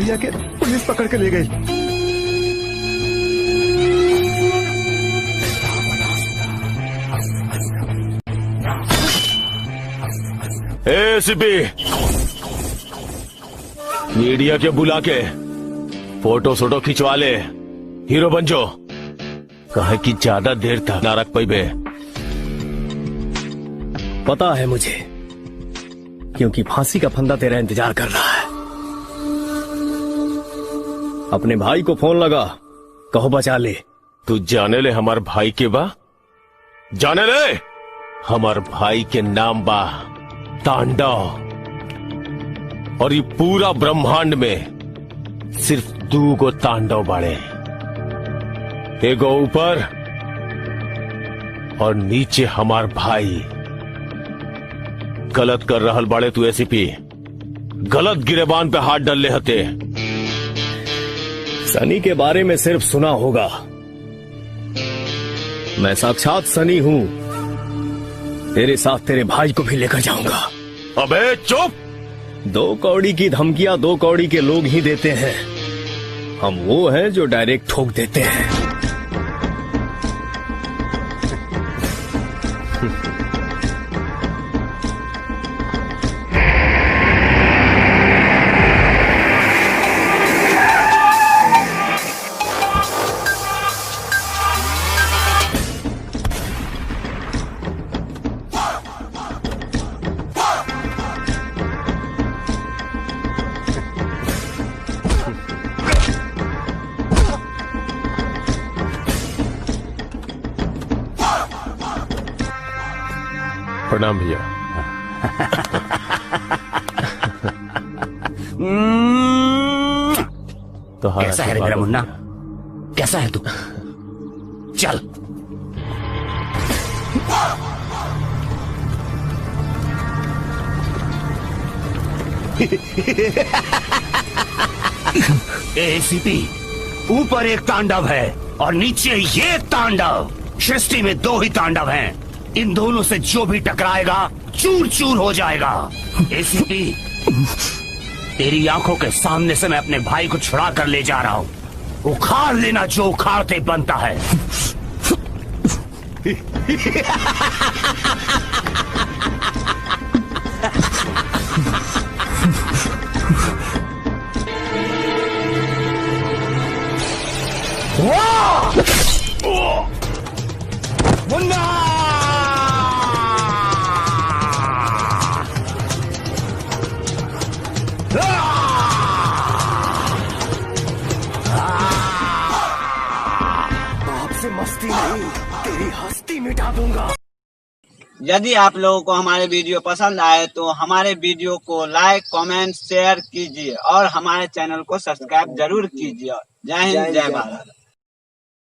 Media के police पकड़ के ले गई। एसीपी, मीडिया के बुला के फोटो खिंचवा ले, हीरो बन जो। कहे कि ज्यादा देर तक ना रख पाइबे। पता है मुझे, क्योंकि फांसी का फंदा तेरा इंतजार कर रहा है। अपने भाई को फोन लगा, कहो बचा ले। तू जाने ले हमार भाई के बा, जाने ले हमार भाई के नाम बा तांडव। और ये पूरा ब्रह्मांड में सिर्फ 2 गो तांडव बाड़े, एगो ऊपर और नीचे हमार भाई। गलत कर रहल बाड़े तू एसीपी, गलत गिरेबान पे हाथ डाल ले हते। सनी के बारे में सिर्फ सुना होगा, मैं साक्षात सनी हूं। तेरे साथ तेरे भाई को भी लेकर जाऊंगा। अबे चुप! 2 कौड़ी की धमकियां 2 कौड़ी के लोग ही देते हैं। हम वो हैं जो डायरेक्ट ठोक देते हैं। प्रणाम भैया। तो कैसा है रे मेरा मुन्ना, कैसा है तू? चल। एसीपी, ऊपर एक तांडव है और नीचे ये तांडव। सृष्टि में 2 ही तांडव हैं। इन दोनों से जो भी टकराएगा चूर चूर हो जाएगा। एसीपी, तेरी आंखों के सामने से मैं अपने भाई को छुड़ा कर ले जा रहा हूँ। उखाड़ लेना जो उखाड़ते बनता है। मुन्ना! आपसे मस्ती नहीं, तेरी हस्ती मिटा दूंगा। यदि आप लोगों को हमारे वीडियो पसंद आए तो हमारे वीडियो को लाइक, कमेंट, शेयर कीजिए और हमारे चैनल को सब्सक्राइब जरूर कीजिए। जय हिंद, जय भारत।